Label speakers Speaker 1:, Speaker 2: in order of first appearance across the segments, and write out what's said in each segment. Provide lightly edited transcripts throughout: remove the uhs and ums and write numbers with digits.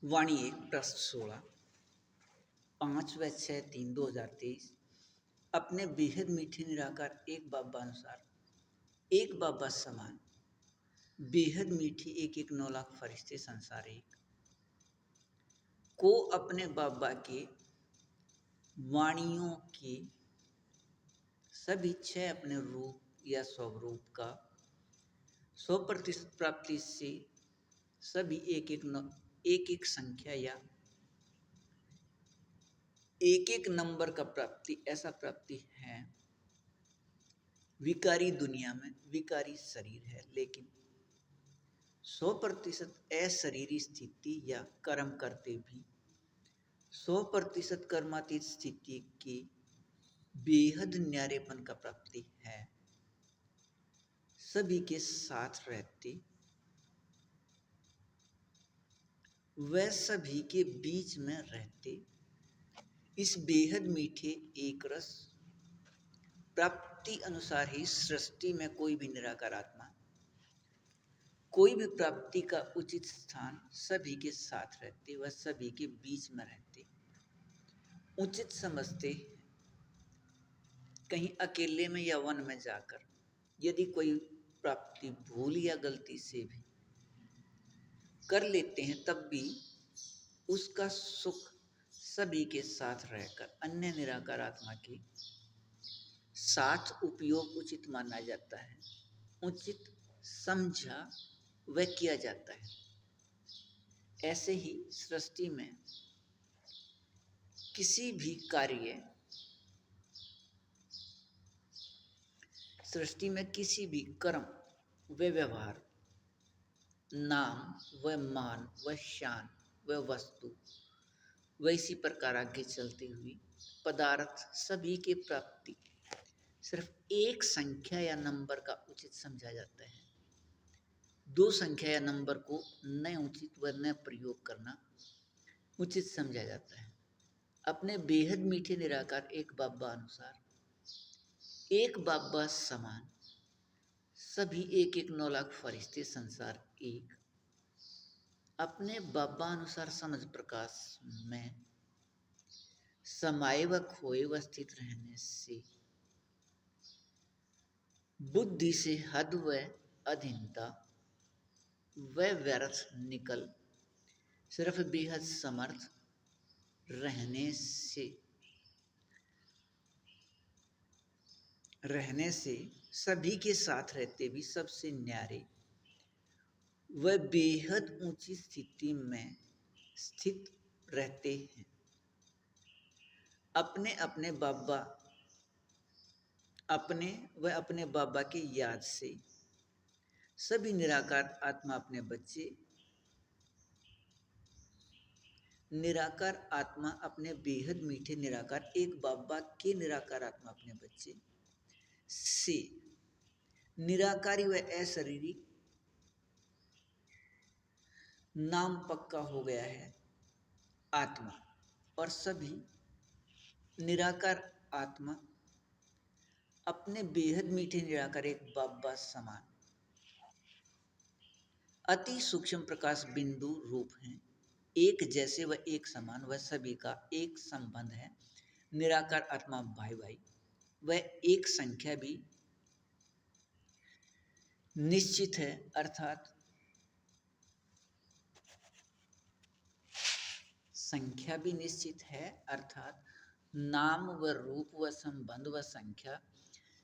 Speaker 1: वाणी 1 प्रश्न 16 5/6/3/2023 अपने बेहद मीठे निराकार एक बाबा अनुसार एक बाबा समान बेहद मीठी एक एक 9 लाख फरिश्ते संसार एक को अपने बाबा के वाणियों के सभी 6 अपने रूप या स्वरूप का 100% प्राप्ति से सभी एक एक संख्या या एक एक नंबर का प्राप्ति ऐसा प्राप्ति है। विकारी दुनिया में विकारी शरीर है, लेकिन 100% अशरीरी स्थिति या कर्म करते भी 100% कर्मातीत स्थिति की बेहद न्यारेपन का प्राप्ति है। सभी के साथ रहते व सभी के बीच में रहते इस बेहद मीठे एक रस प्राप्ति अनुसार ही सृष्टि में कोई भी निराकार आत्मा कोई भी प्राप्ति का उचित स्थान सभी के साथ रहते व सभी के बीच में रहते उचित समझते। कहीं अकेले में या वन में जाकर यदि कोई प्राप्ति भूल या गलती से भी कर लेते हैं, तब भी उसका सुख सभी के साथ रहकर अन्य निराकार आत्मा के साथ उपयोग उचित माना जाता है, उचित समझा व किया जाता है। ऐसे ही सृष्टि में किसी भी कार्य सृष्टि में किसी भी कर्म व व्यवहार नाम व मान व शान व वस्तु व इसी प्रकार आगे चलती हुई पदार्थ सभी के प्राप्ति सिर्फ एक संख्या या नंबर का उचित समझा जाता है। दो संख्या या नंबर को न उचित व न प्रयोग करना उचित समझा जाता है। अपने बेहद मीठे निराकार एक बाबा अनुसार एक बाबा समान सभी एक एक 9 लाख फरिश्ते संसार एक अपने बाबा अनुसार समझ प्रकाश में समाये व खोए व स्थित रहने से बुद्धि से हद व अधीनता व व्यर्थ निकल सिर्फ बेहद समर्थ रहने से सभी के साथ रहते भी सबसे न्यारे व बेहद ऊंची स्थिति में स्थित रहते हैं। अपने अपने बाबा की याद से सभी निराकार आत्मा अपने बच्चे निराकार आत्मा अपने बेहद मीठे निराकार एक बाबा के निराकार आत्मा अपने बच्चे से निराकारी व अशरीरी नाम पक्का हो गया है आत्मा, और सभी निराकार आत्मा अपने बेहद मीठे निराकार एक बाबा समान अति सूक्ष्म प्रकाश बिंदु रूप हैं, एक जैसे व एक समान व सभी का एक संबंध है। निराकार आत्मा भाई भाई व एक संख्या भी निश्चित है, अर्थात संख्या भी निश्चित है, अर्थात नाम व रूप व संबंध व संख्या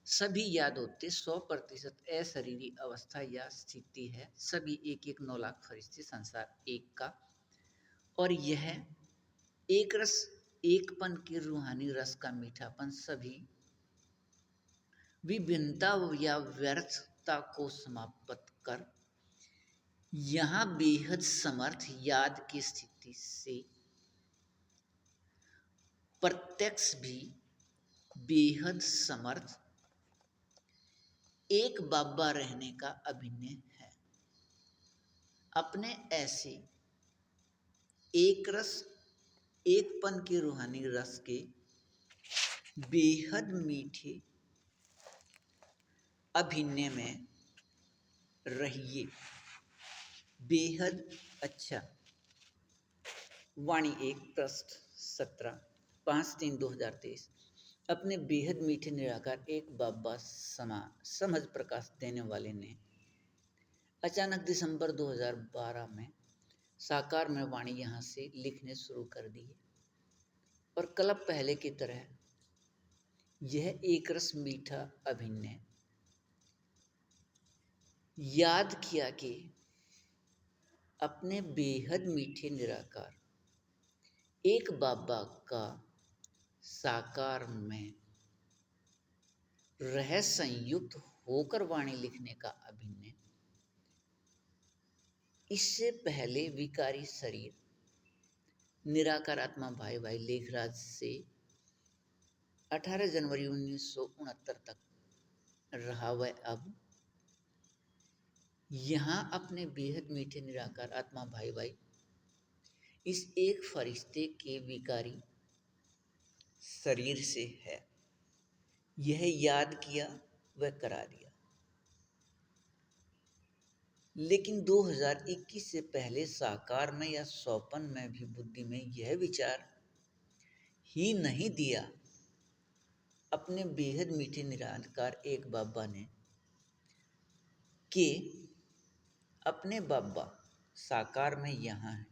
Speaker 1: सभी याद होते 100% अशरीरी अवस्था या स्थिति है। सभी एक एक 9 लाख फरिश्ते संसार एक का, और यह एक रस एकपन के रूहानी रस का मीठापन सभी विभिन्नता या व्यर्थता को समाप्त कर यहाँ बेहद समर्थ याद की स्थिति से प्रत्यक्ष भी बेहद समर्थ एक बाबा रहने का अभिनय है। अपने ऐसे एक रस एकपन के रूहानी रस के बेहद मीठे अभिनय में रहिए। बेहद अच्छा वाणी 1 पृष्ठ 17 5/3/2023। अपने बेहद मीठे निराकार एक बाबा समा समझ प्रकाश देने वाले ने अचानक दिसंबर 2012 में साकार में वाणी यहाँ से लिखने शुरू कर दी और कल पहले की तरह यह एक रस मीठा अभिनय याद किया कि अपने बेहद मीठे निराकार एक बाबा का साकार में रह संयुक्त होकर वाणी लिखने का अभिनय इससे पहले विकारी शरीर निराकार आत्मा भाई भाई लेखराज से 18 जनवरी 1969 तक रहा। वह अब यहाँ अपने बेहद मीठे निराकार आत्मा भाई भाई इस एक फरिश्ते के विकारी शरीर से है। यह याद किया व करा दिया। लेकिन 2021 से पहले साकार में या स्वप्न में भी बुद्धि में यह विचार ही नहीं दिया। अपने बेहद मीठे निराकार एक बाबा ने कि अपने बाबा साकार में यहाँ है,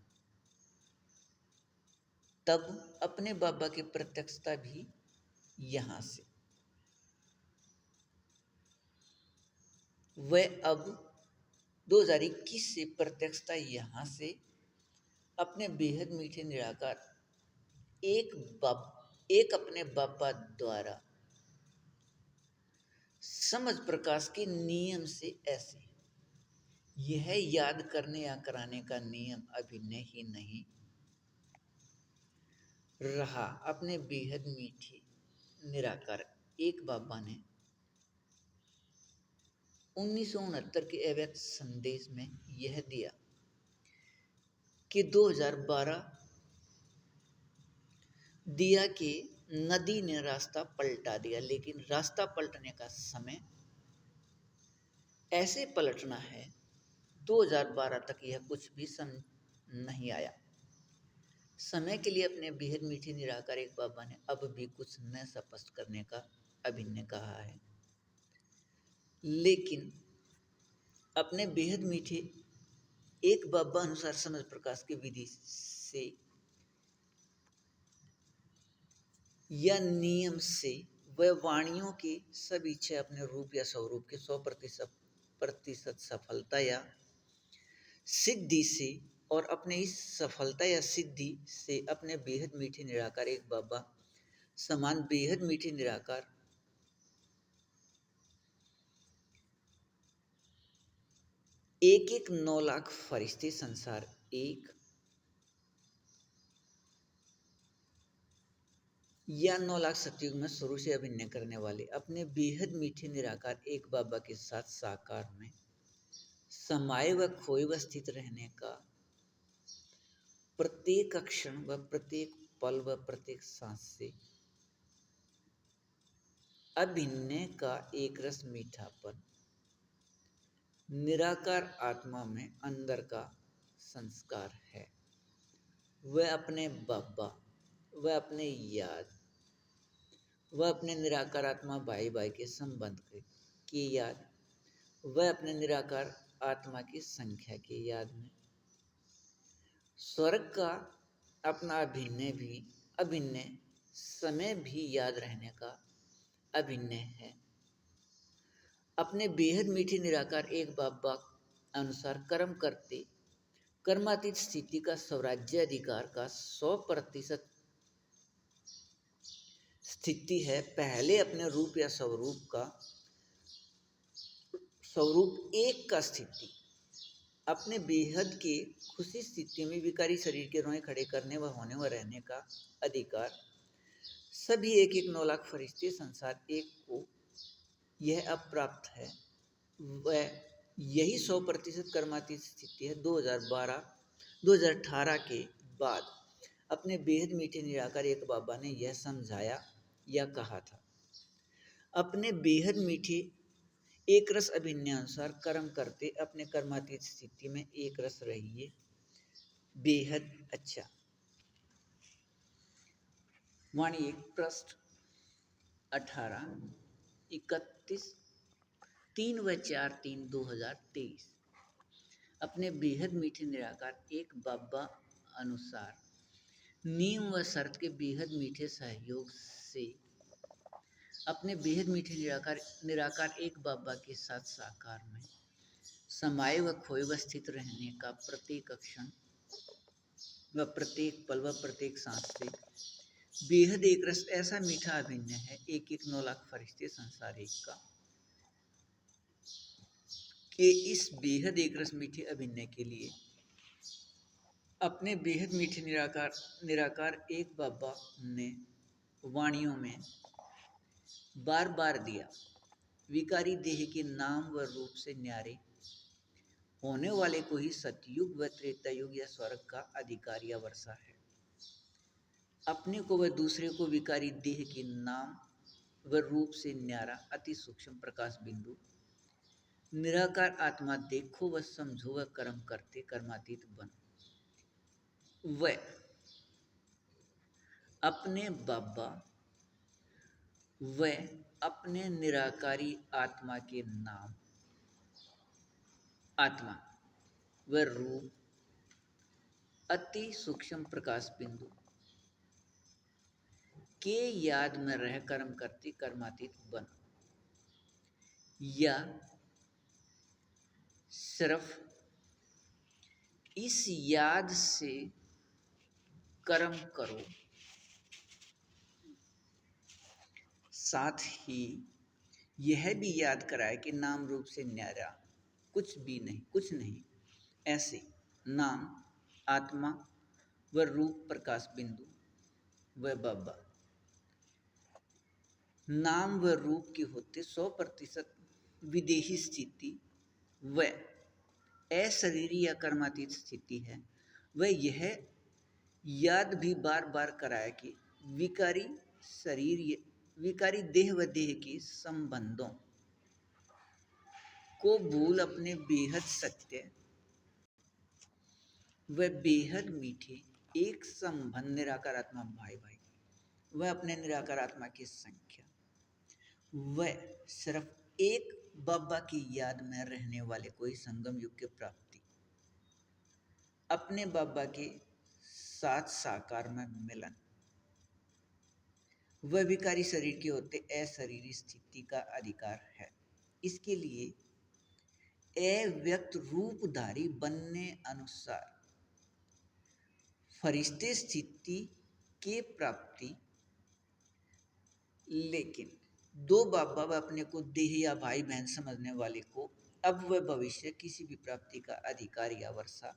Speaker 1: तब अपने बाबा की प्रत्यक्षता भी यहाँ से। वह अब 2021 से प्रत्यक्षता यहाँ से अपने बेहद मीठे निराकार एक अपने बाबा द्वारा समझ प्रकाश के नियम से ऐसे यह याद करने या कराने का नियम अभिनय ही नहीं रहा। अपने बेहद मीठे निराकार एक बाबा ने 1969 के अव्यक्त संदेश में यह दिया कि 2012 दिया कि नदी ने रास्ता पलटा दिया, लेकिन रास्ता पलटने का समय ऐसे पलटना है 2012 तक यह कुछ भी समझ नहीं आया। समय के लिए अपने बेहद मीठे निराकार एक बाबा ने अब भी कुछ न स्पष्ट करने का अभिनय कहा है। लेकिन अपने बेहद मीठे एक बाबा अनुसार समझ प्रकाश की विधि से या नियम से वह वाणियों की सब इच्छा अपने रूप या स्वरूप के 100% सफलता या सिद्धि से और अपने इस सफलता या सिद्धि से अपने बेहद मीठे निराकार एक बाबा समान बेहद मीठे निराकार एक 9 लाख फरिश्ते संसार एक या 9 लाख सतयुग में शुरू से अभिनय करने वाले अपने बेहद मीठे निराकार एक बाबा के साथ साकार में समाये व खोए व स्थित रहने का प्रत्येक क्षण व प्रत्येक पल व प्रत्येक सांस से अभिनय का एक रस मीठापन निराकार आत्मा में अंदर का संस्कार है। वह अपने बाबा वह अपने याद वह अपने निराकार आत्मा भाई भाई के संबंध की याद वह अपने निराकार आत्मा की संख्या की याद में स्वर्ग का अपना अभिनय समय भी याद रहने का अभिनय है। अपने बेहद मीठे निराकार एक बाबा अनुसार कर्म करते कर्मातीत स्थिति का स्वराज्य अधिकार का 100% स्थिति है। पहले अपने रूप या स्वरूप एक का स्थिति अपने बेहद के खुशी स्थिति में विकारी शरीर के रोए खड़े करने व होने व रहने का अधिकार सभी एक 9 लाख फरिश्ते संसार एक को यह अब प्राप्त है। वह यही 100% कर्मातीत स्थिति है। 2018 के बाद अपने बेहद मीठे निराकार एक बाबा ने यह समझाया या कहा था। अपने बेहद मीठे एक रस अभिनय अनुसार कर्म करते अपने कर्मातीत स्थिति में एक रस रहिए बेहद अच्छा। वाणी एक पृष्ठ 18, 31, 3 व 4/3/2023। अपने बेहद मीठे निराकार एक बाबा अनुसार नियम व शर्त के बेहद मीठे सहयोग से अपने बेहद मीठे निराकार निराकार एक बाबा के साथ साकार में समाये व खोए व स्थित रहने का प्रत्येक क्षण व प्रत्येक पल व प्रत्येक सांस से बेहद एक रस ऐसा मीठा अभिन्न है, एक एक 9 लाख फरिश्ते संसार एक का, कि इस बेहद एक रस मीठे अभिन्न के लिए अपने बेहद मीठे निराकार निराकार एक बाबा ने वाणियों में बार बार दिया। विकारी देह के नाम व रूप से न्यारे होने वाले को ही सतयुग व त्रेतायुग या स्वर्ग का अधिकार या वर्षा है। अपने को व दूसरे को विकारी देह के नाम व रूप से न्यारा अति सूक्ष्म प्रकाश बिंदु निराकार आत्मा देखो व समझो व कर्म करते कर्मातीत बनो। व अपने बाबा व अपने निराकारी आत्मा के नाम आत्मा व रूप अति सूक्ष्म प्रकाश बिंदु के याद में रह कर्म करती कर्मातीत बनो, या सिर्फ इस याद से कर्म करो, साथ ही यह भी याद कराए कि नाम रूप से न्यारा कुछ भी नहीं, कुछ नहीं, ऐसे नाम आत्मा व रूप प्रकाश बिंदु व बाबा नाम व रूप के होते 100% विदेही स्थिति व अशरीरी या कर्मातीत स्थिति है। वह यह याद भी बार बार कराया कि विकारी शरीर विकारी देह व देह के संबंधों को भूल अपने बेहद सत्य व बेहद मीठे एक संबंध निराकार आत्मा भाई भाई वह अपने निराकार आत्मा की संख्या वह सिर्फ एक बाबा की याद में रहने वाले कोई संगम युग की प्राप्ति, अपने बाबा के साथ साकार में मिलन, वह विकारी शरीर के होते अशरीरी स्थिति का अधिकार है। इसके लिए अव्यक्त रूपधारी बनने अनुसार फरिश्ते स्थिति के प्राप्ति, लेकिन दो बाबा व अपने को देह या भाई बहन समझने वाले को अब वह भविष्य किसी भी प्राप्ति का अधिकार या वर्षा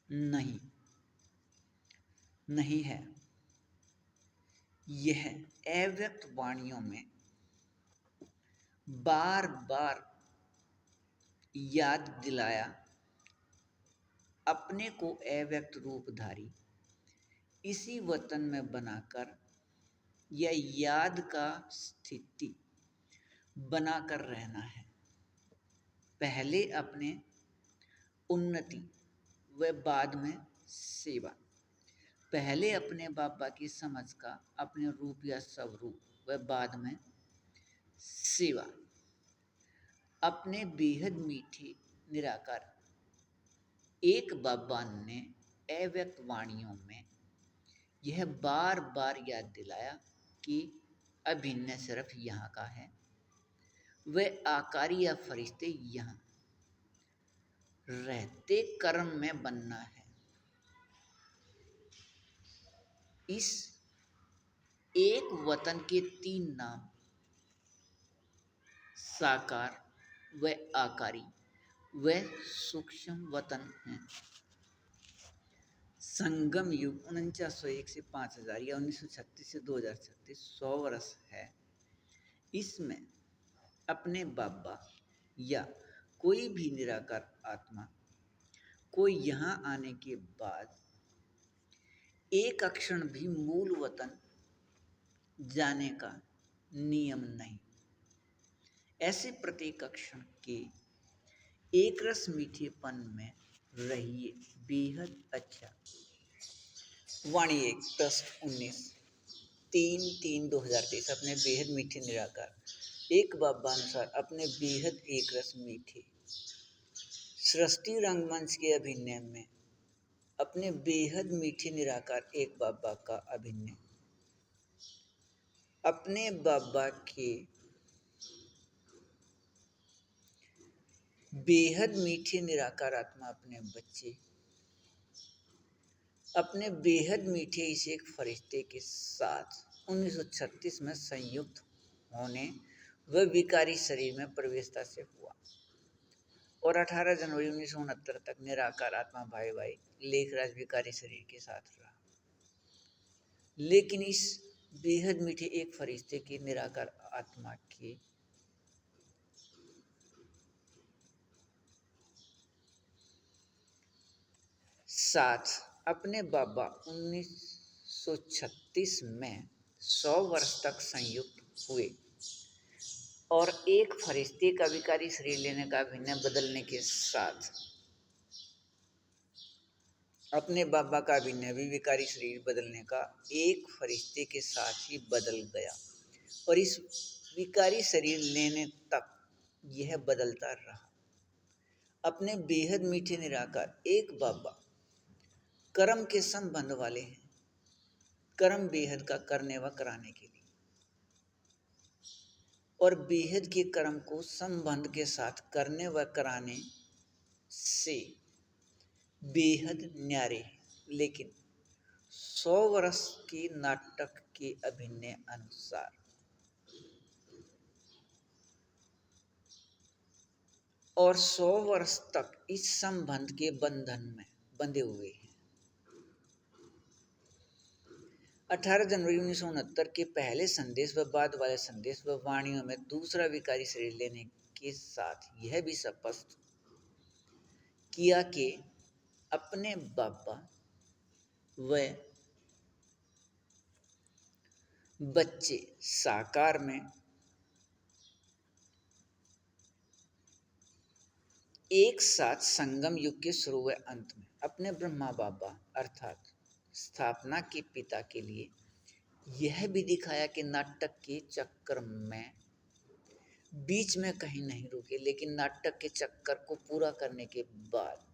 Speaker 1: नहीं है। यह अव्यक्त वाणियों में बार बार याद दिलाया अपने को अव्यक्त रूपधारी इसी वतन में बनाकर या याद का स्थिति बनाकर रहना है। पहले अपने उन्नति व बाद में सेवा, पहले अपने बाबा की समझ का अपने रूप या स्वरूप व बाद में सेवा। अपने बेहद मीठे निराकार एक बाबा ने अव्यक्त वाणियों में यह बार बार याद दिलाया कि अभिन्न सिर्फ यहाँ का है, वह आकारी या फरिश्ते यहाँ रहते कर्म में बनना है। इस एक वतन के 3 नाम साकार व आकारी व सूक्ष्म वतन हैं। संगम युग 4901 से 5000 या 1936 से 2036 100 वर्ष है। इसमें अपने बाबा या कोई भी निराकार आत्मा को यहाँ आने के बाद एक क्षण भी मूल वतन जाने का नियम नहीं। ऐसे प्रत्येक क्षण के एक रस मीठेपन में रहिए बेहद अच्छा। वाणी 1/19 3/3/2023 अपने बेहद मीठे निराकार एक बाबा अनुसार अपने बेहद एक रस मीठे सृष्टि रंगमंच के अभिनय में अपने बेहद मीठे निराकार एक बाबा का अभिनय अपने बाबा के बेहद मीठे निराकार आत्मा अपने बच्चे अपने बेहद मीठे इस एक फरिश्ते के साथ 1936 में संयुक्त होने व विकारी शरीर में प्रवेशता से हुआ और 18 जनवरी 1969 तक निराकार आत्मा भाई भाई लेखराज विकारी शरीर के साथ रहा। लेकिन इस बेहद मीठे एक फरिश्ते के निराकार आत्मा के साथ अपने बाबा 1936 में 100 वर्ष तक संयुक्त हुए और एक फरिश्ते का विकारी शरीर लेने का अभिनय बदलने के साथ अपने बाबा का अभिनय भी विकारी शरीर बदलने का एक फरिश्ते के साथ ही बदल गया और इस विकारी शरीर लेने तक यह बदलता रहा। अपने बेहद मीठे निराकार एक बाबा कर्म के संबंध वाले हैं, कर्म बेहद का करने व कराने के लिए और बेहद के कर्म को संबंध के साथ करने व कराने से बेहद न्यारे हैं। लेकिन 100 वर्ष के नाटक के अभिनय अनुसार और 100 वर्ष तक इस संबंध के बंधन में बंधे हुए हैं। 18 जनवरी 1969 के पहले संदेश व बाद वाले संदेश व वाणियों में दूसरा विकारी शरीर लेने के साथ यह भी स्पष्ट किया कि अपने बाबा व बच्चे साकार में एक साथ संगम युग के शुरू व अंत में अपने ब्रह्मा बाबा अर्थात स्थापना के पिता के लिए यह भी दिखाया कि नाटक के चक्कर में बीच में कहीं नहीं रुके, लेकिन नाटक के चक्कर को पूरा करने के बाद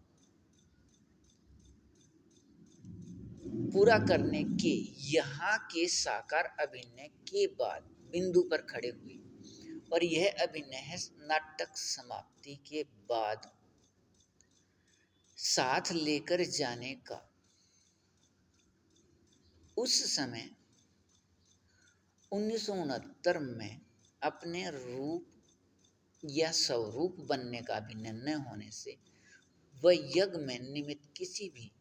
Speaker 1: पूरा करने के यहाँ के साकार अभिनय के बाद बिंदु पर खड़े हुए और यह अभिनय है नाटक समाप्ति के बाद साथ लेकर जाने का। उस समय 1969 में अपने रूप या स्वरूप बनने का अभिनय न होने से वह यज्ञ में निमित्त किसी भी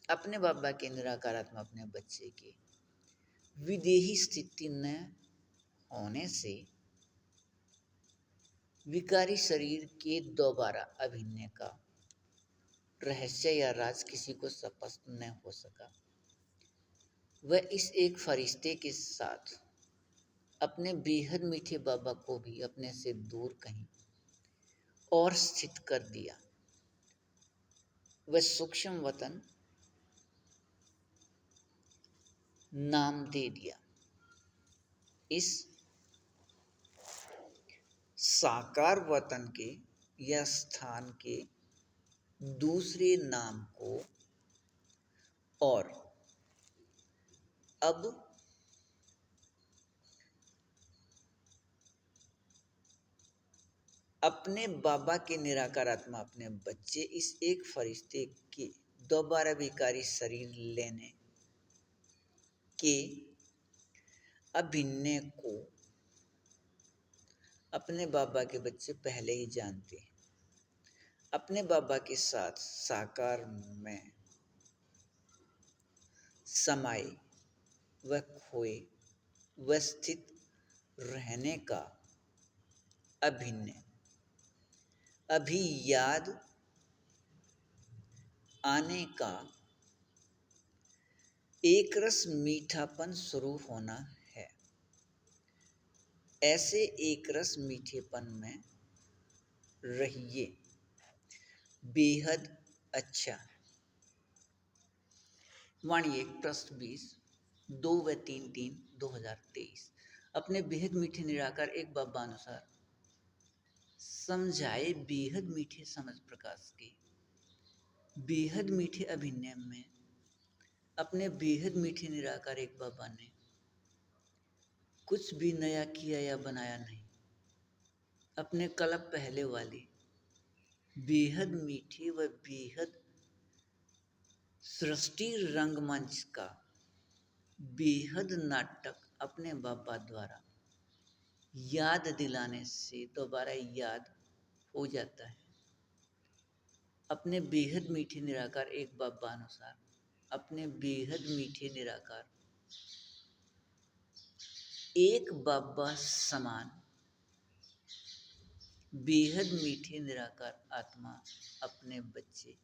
Speaker 1: अपने बाबा के निराकारात्मा अपने बच्चे के विदेही स्थिति न होने से विकारी शरीर के दोबारा अभिनय का रहस्य या राज किसी को स्पष्ट न हो सका। वह इस एक फरिश्ते के साथ अपने बेहद मीठे बाबा को भी अपने से दूर कहीं और स्थित कर दिया। वह सूक्ष्म वतन नाम दे दिया। इस साकार वतन के या स्थान के दूसरे नाम को और अब अपने बाबा के निराकार आत्मा अपने बच्चे इस एक फरिश्ते के दोबारा विकारी शरीर लेने के अभिनय को अपने बाबा के बच्चे पहले ही जानते हैं। अपने बाबा के साथ साकार में समाये व खोए व स्थित रहने का अभिनय अभी याद आने का एक रस मीठापन शुरू होना है। ऐसे एक रस मीठेपन में रहिए, बेहद अच्छा। वाणी 1 पृष्ठ 20, 2 व 3 2023। अपने बेहद मीठे निराकार एक बाबानुसार समझाए बेहद मीठे समझ प्रकाश के बेहद मीठे अभिनय में अपने बेहद मीठे निराकार एक बाबा ने कुछ भी नया किया या बनाया नहीं। अपने कलप पहले वाली बेहद मीठी व बेहद सृष्टि रंगमंच का बेहद नाटक अपने बाबा द्वारा याद दिलाने से दोबारा याद हो जाता है। अपने बेहद मीठे निराकार एक बाबा अनुसार अपने बेहद मीठे निराकार एक बाबा समान बेहद मीठे निराकार आत्मा अपने बच्चे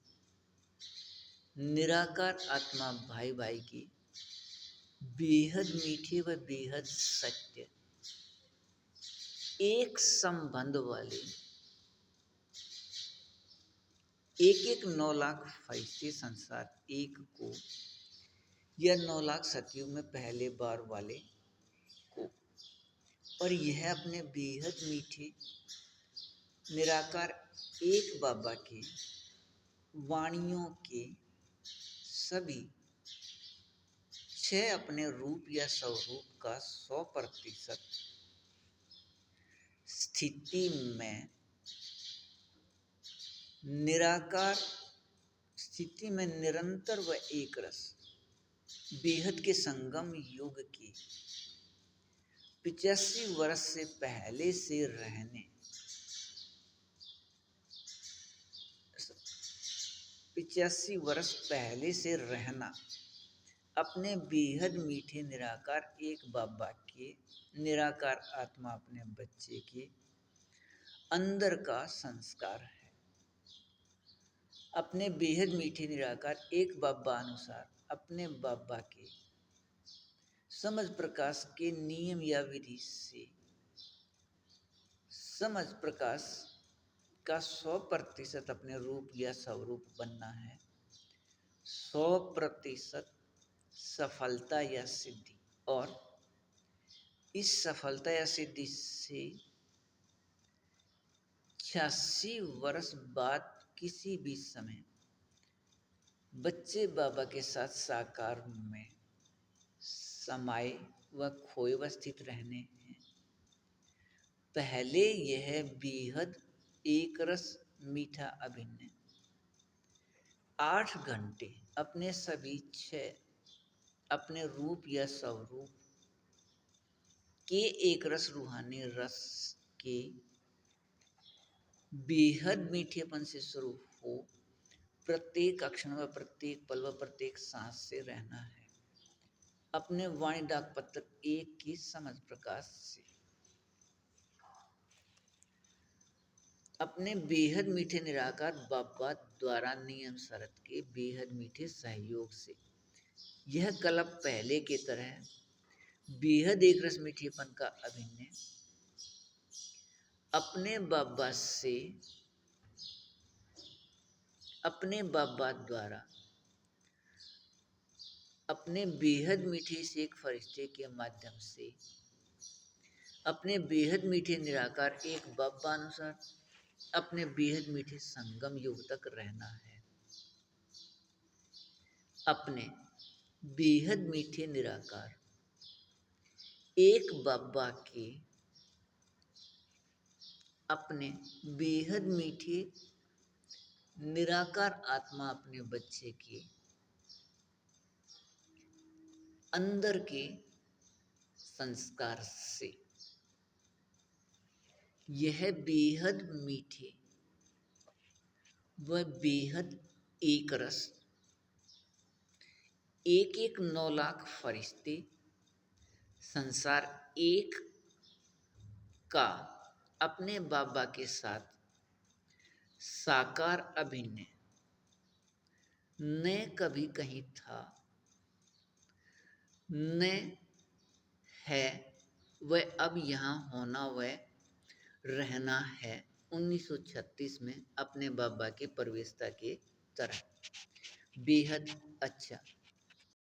Speaker 1: निराकार आत्मा भाई भाई की बेहद मीठे व बेहद सत्य एक संबंध वाले एक एक 9 लाख फरिश्ते संसार एक को या 9 लाख सतयुग में पहले बार वाले को और यह अपने बेहद मीठे निराकार एक बाबा के वाणियों के सभी 6 अपने रूप या स्वरूप का 100% स्थिति में निराकार स्थिति में निरंतर व एक रस बेहद के संगम युग के 85 वर्ष से पहले से रहने 85 वर्ष पहले से रहना अपने बेहद मीठे निराकार एक बाबा के निराकार आत्मा अपने बच्चे के अंदर का संस्कार है। अपने बेहद मीठे निराकार एक बाबा अनुसार अपने बाबा के समझ प्रकाश के नियम या विधि से समझ प्रकाश का 100% अपने रूप या स्वरूप बनना है। 100% सफलता या सिद्धि और इस सफलता या सिद्धि से 86 वर्ष बाद किसी भी समय बच्चे बाबा के साथ साकार में समाये व खोए व स्थित रहने हैं। पहले यह बेहद एक रस मीठा अभिनय 8 घंटे अपने सभी 6 अपने रूप या स्वरूप के एक रस रूहानी रस के बेहद मीठेपन से शुरू हो प्रत्येक अक्षण व प्रत्येक पल व प्रत्येक सांस से रहना है। अपने वाणी डाक पत्र 1 की समझ प्रकाश से अपने बेहद मीठे निराकार बाबा द्वारा नियम शरत के बेहद मीठे सहयोग से यह कलप पहले की तरह बेहद एक रस मीठेपन का अभिनय अपने बाबा से अपने बाबा द्वारा अपने बेहद मीठे से एक फरिश्ते के माध्यम से अपने बेहद मीठे निराकार एक बाबा अनुसार अपने बेहद मीठे संगम युग तक रहना है। अपने बेहद मीठे निराकार एक बाबा के अपने बेहद मीठे निराकार आत्मा अपने बच्चे के अंदर के संस्कार से यह बेहद मीठे व बेहद एक रस एक एक 9 लाख फरिश्ते संसार एक का अपने बाबा के साथ साकार अभिनय न कभी कहीं था न है वह अब यहाँ होना व रहना है 1936 में अपने बाबा के प्रवेशता के तरह बेहद अच्छा